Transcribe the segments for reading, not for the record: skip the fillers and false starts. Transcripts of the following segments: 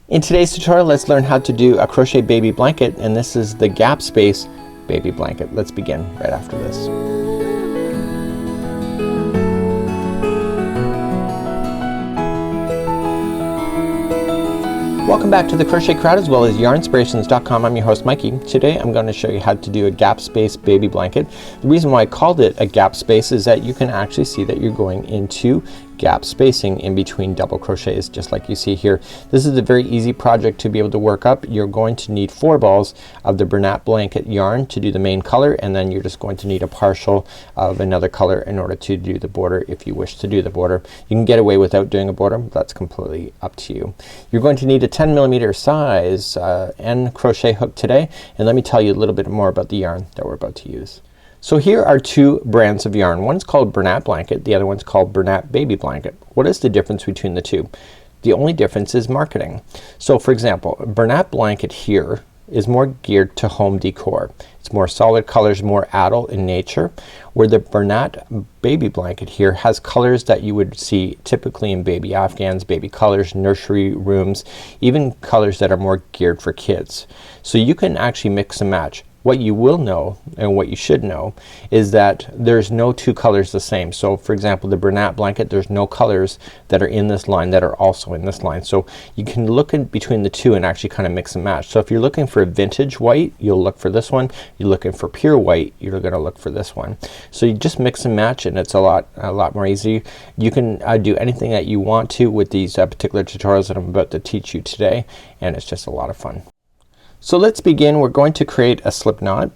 In today's tutorial, let's learn how to do a crochet baby blanket, and this is the gap space baby blanket. Let's begin right after this. Welcome back to the Crochet Crowd as well as yarnspirations.com. I'm your host Mikey. Today I'm going to show you how to do a gap space baby blanket. The reason why I called it a gap space is that you can actually see that you're going into gap spacing in between double crochets, just like you see here. This is a very easy project to be able to work up. You're going to need 4 balls of the Bernat blanket yarn to do the main color, and then you're just going to need a partial of another color in order to do the border if you wish to do the border. You can get away without doing a border, but that's completely up to you. You're going to need a 10mm size end crochet hook today, and let me tell you a little bit more about the yarn that we're about to use. So here are 2 brands of yarn. One's called Bernat Blanket, the other one's called Bernat Baby Blanket. What is the difference between the two? The only difference is marketing. So for example, Bernat Blanket here is more geared to home decor. It's more solid colors, more adult in nature, where the Bernat Baby Blanket here has colors that you would see typically in baby afghans, baby colors, nursery rooms, even colors that are more geared for kids. So you can actually mix and match. What you will know and what you should know is that there's no 2 colors the same. So for example, the Bernat blanket, there's no colors that are in this line that are also in this line. So you can look in between the 2 and actually kind of mix and match. So if you're looking for a vintage white, you'll look for this one. You're looking for pure white, you're gonna look for this one. So you just mix and match, and it's a lot more easy. You can do anything that you want to with these particular tutorials that I'm about to teach you today, and it's just a lot of fun. So let's begin. We're going to create a slip knot,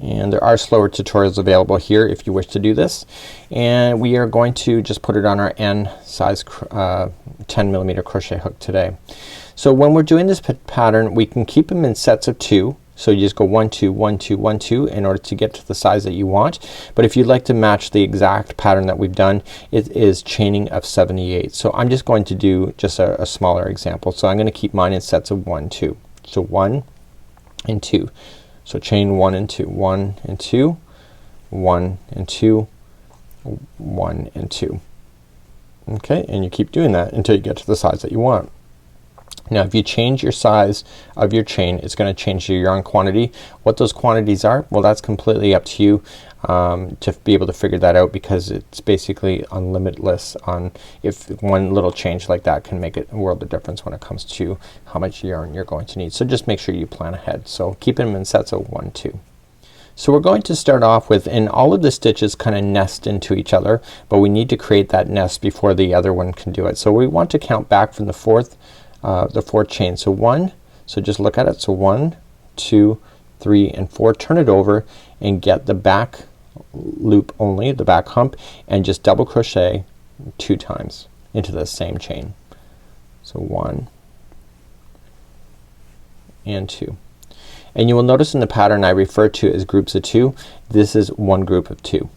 and there are slower tutorials available here if you wish to do this, and we are going to just put it on our N size 10mm crochet hook today. So when we're doing this pattern, we can keep them in sets of 2. So you just go 1 2 1 2 1 2 in order to get to the size that you want. But if you'd like to match the exact pattern that we've done, it is chaining of 78. So I'm just going to do just a smaller example. So I'm gonna keep mine in sets of 1 2. So 1 and 2. So chain 1 and 2, 1 and 2, 1 and 2, 1 and 2. Okay, and you keep doing that until you get to the size that you want. Now if you change your size of your chain, it's gonna change your yarn quantity. What those quantities are, well, that's completely up to you to be able to figure that out, because it's basically unlimitless on if one little change like that can make a world of difference when it comes to how much yarn you're going to need. So just make sure you plan ahead. So keep them in sets of 1 2. So we're going to start off with, and all of the stitches kind of nest into each other, but we need to create that nest before the other one can do it. So we want to count back from the fourth chain. So 1, so just look at it. So 1 2 3 and 4. Turn it over and get the back loop only, the back hump, and just double crochet 2 times into the same chain. So 1 and 2. And you will notice in the pattern I refer to as groups of 2, this is one group of 2.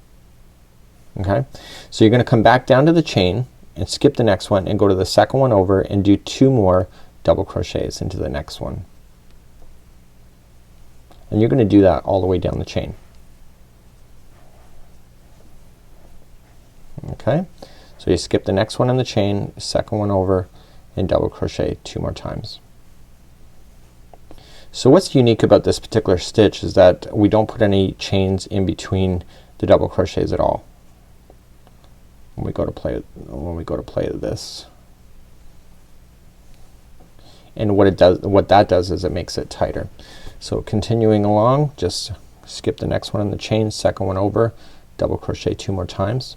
Okay, so you're gonna come back down to the chain and skip the next one and go to the second one over and do 2 more double crochets into the next one. And you're gonna do that all the way down the chain. Okay, so you skip the next one in the chain, second one over, and double crochet 2 more times. So what's unique about this particular stitch is that we don't put any chains in between the double crochets at all when we go to play this. And what that does is it makes it tighter. So continuing along, just skip the next one in the chain, second one over, double crochet 2 more times.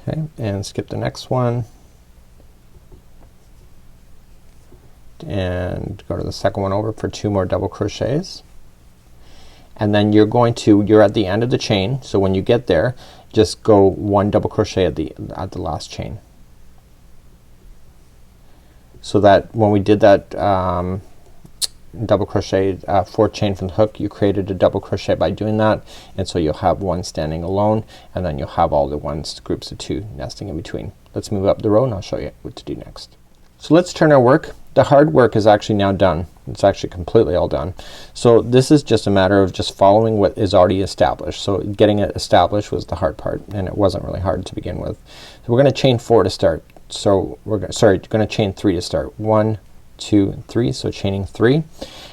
Okay, and skip the next one and go to the second one over for 2 more double crochets. And then you're at the end of the chain, so when you get there, just go 1 double crochet at the last chain. So that when we did that double crochet 4th chain from the hook, you created a double crochet by doing that, and so you'll have 1 standing alone, and then you'll have all the groups of 2 nesting in between. Let's move up the row and I'll show you what to do next. So let's turn our work The hard work is actually now done. It's actually completely all done. So this is just a matter of just following what is already established. So getting it established was the hard part, and it wasn't really hard to begin with. So we're gonna chain 4 to start. So we're gonna chain 3 to start. 1, 2, 3. So chaining 3,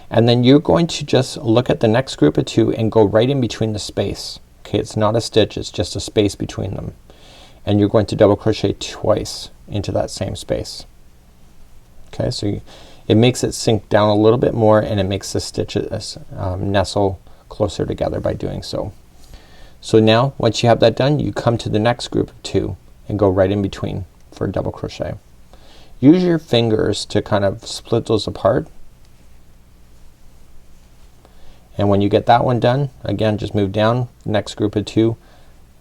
and then you're going to just look at the next group of 2 and go right in between the space. Okay, it's not a stitch, it's just a space between them, and you're going to double crochet twice into that same space. Okay, so it makes it sink down a little bit more, and it makes the stitches nestle closer together by doing so. So now once you have that done, you come to the next group of 2 and go right in between for a double crochet. Use your fingers to kind of split those apart, and when you get that one done, again just move down, next group of 2,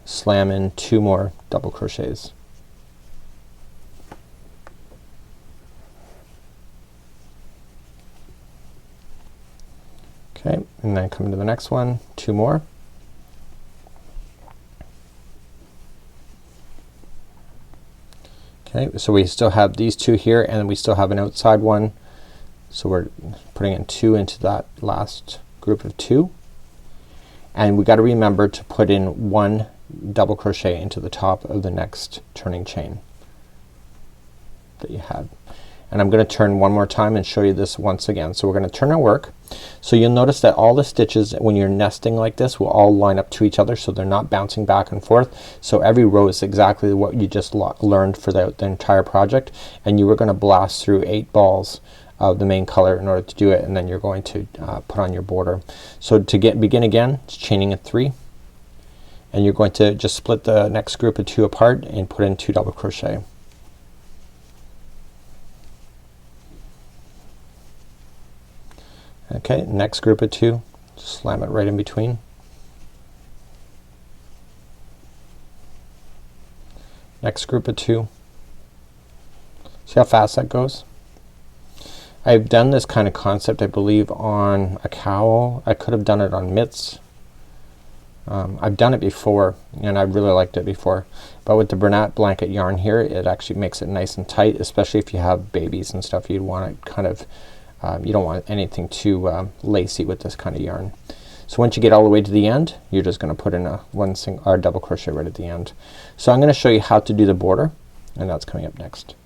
slam in 2 more double crochets. Okay, and then come to the next one, 2 more. Okay, so we still have these 2 here, and we still have an outside one, so we're putting in 2 into that last group of 2, and we got to remember to put in 1 double crochet into the top of the next turning chain that you had. And I'm gonna turn one more time and show you this once again. So we're gonna turn our work. So you'll notice that all the stitches when you're nesting like this will all line up to each other, so they're not bouncing back and forth. So every row is exactly what you just learned for the entire project, and you were gonna blast through 8 balls of the main color in order to do it, and then you're going to put on your border. So to begin again, it's chaining at 3, and you're going to just split the next group of 2 apart and put in 2 double crochet. Okay, next group of 2, slam it right in between. Next group of 2. See how fast that goes? I've done this kind of concept I believe on a cowl. I could have done it on mitts. I've done it before, and I really liked it before, but with the Bernat blanket yarn here, it actually makes it nice and tight, especially if you have babies and stuff. You'd want it kind of you don't want anything too lacy with this kind of yarn. So once you get all the way to the end, you're just gonna put in a double crochet right at the end. So I'm gonna show you how to do the border, and that's coming up next.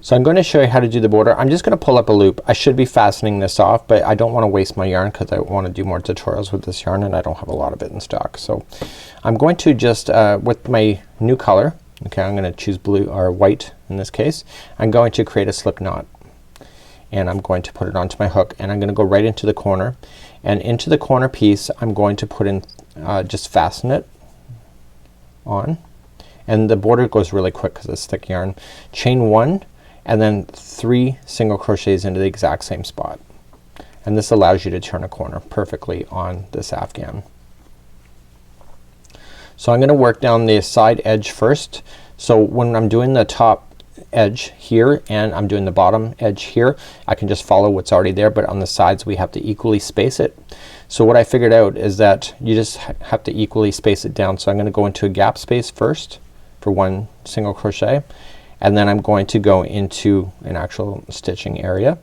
So I'm going to show you how to do the border. I'm just gonna pull up a loop. I should be fastening this off, but I don't want to waste my yarn because I want to do more tutorials with this yarn, and I don't have a lot of it in stock. So I'm going to just with my new color, okay, I'm gonna choose blue or white in this case. I'm going to create a slip knot, and I'm going to put it onto my hook, and I'm gonna go right into the corner, and into the corner piece I'm going to put in just fasten it on, and the border goes really quick because it's thick yarn. Chain 1 and then 3 single crochets into the exact same spot, and this allows you to turn a corner perfectly on this afghan. So I'm gonna work down the side edge first. So when I'm doing the top edge here and I'm doing the bottom edge here, I can just follow what's already there, but on the sides we have to equally space it. So what I figured out is that you just have to equally space it down. So I'm gonna go into a gap space first for 1 single crochet, and then I'm going to go into an actual stitching area.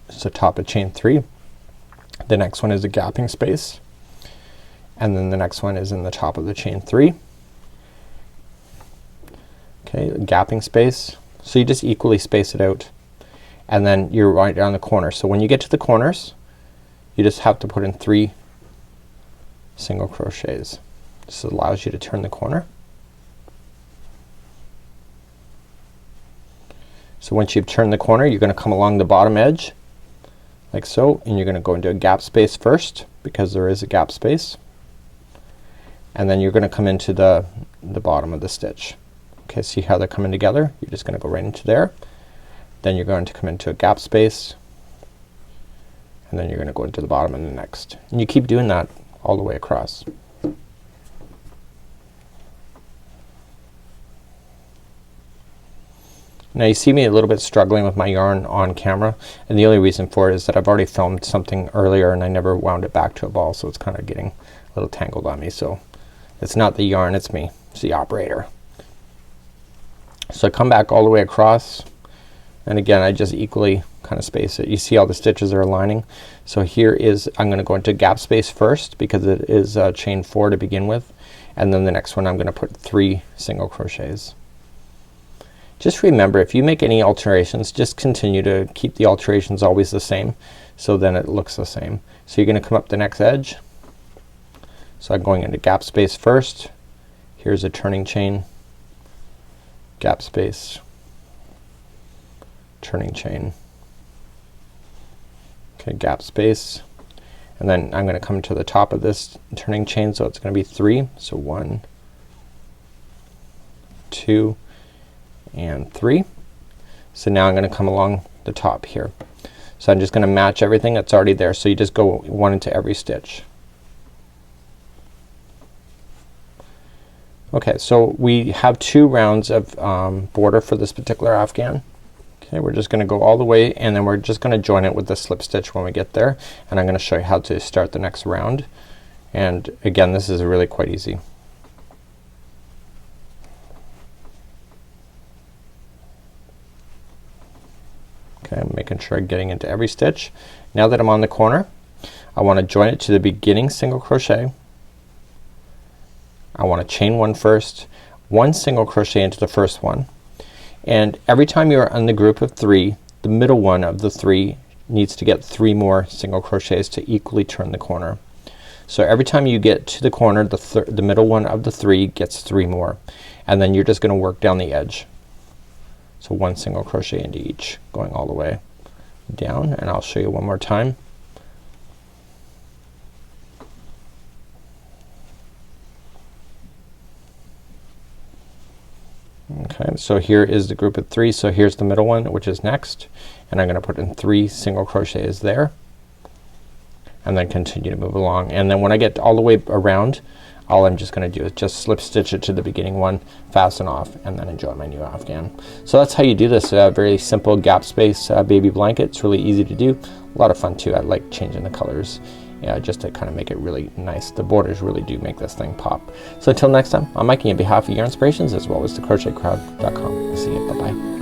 So top of chain 3. The next one is a gapping space, and then the next one is in the top of the chain 3. Okay, gapping space. So you just equally space it out, and then you're right down the corner. So when you get to the corners, you just have to put in 3 single crochets. This allows you to turn the corner. So once you've turned the corner, you're gonna come along the bottom edge like so, and you're gonna go into a gap space first because there is a gap space, and then you're gonna come into the bottom of the stitch. Okay, see how they're coming together? You're just gonna go right into there, then you're going to come into a gap space, and then you're gonna go into the bottom of the next, and you keep doing that all the way across. Now you see me a little bit struggling with my yarn on camera, and the only reason for it is that I've already filmed something earlier and I never wound it back to a ball, so it's kinda getting a little tangled on me. So it's not the yarn, it's me. It's the operator. So I come back all the way across, And again, I just equally kind of space it. You see all the stitches are aligning. So here is, I'm gonna go into gap space first because it is chain 4 to begin with, and then the next one I'm gonna put 3 single crochets. Just remember, if you make any alterations, just continue to keep the alterations always the same, so then it looks the same. So you're gonna come up the next edge. So I'm going into gap space first. Here's a turning chain, gap space, turning chain, okay, gap space, and then I'm gonna come to the top of this turning chain, so it's gonna be 3. So 1, 2, and 3. So now I'm gonna come along the top here. So I'm just gonna match everything that's already there. So you just go 1 into every stitch. Okay, so we have 2 rounds of border for this particular afghan. Okay, we're just gonna go all the way, and then we're just gonna join it with the slip stitch when we get there, and I'm gonna show you how to start the next round. And again, this is really quite easy. Okay, I'm making sure I'm getting into every stitch. Now that I'm on the corner, I want to join it to the beginning single crochet. I want to chain 1 first, 1 single crochet into the first one, and every time you're on the group of 3, the middle one of the 3 needs to get 3 more single crochets to equally turn the corner. So every time you get to the corner, the middle one of the 3 gets 3 more, and then you're just gonna work down the edge. So 1 single crochet into each, going all the way down, and I'll show you one more time. Okay, so here is the group of 3. So here's the middle one, which is next, and I'm gonna put in 3 single crochets there, and then continue to move along. And then when I get all the way around, all I'm just gonna do is just slip stitch it to the beginning one, fasten off, and then enjoy my new afghan. So that's how you do this very simple gap space baby blanket. It's really easy to do, a lot of fun too. I like changing the colors, yeah, just to kind of make it really nice. The borders really do make this thing pop. So until next time, I'm Mikey on behalf of Yarnspirations as well as thecrochetcrowd.com. See you. Bye bye.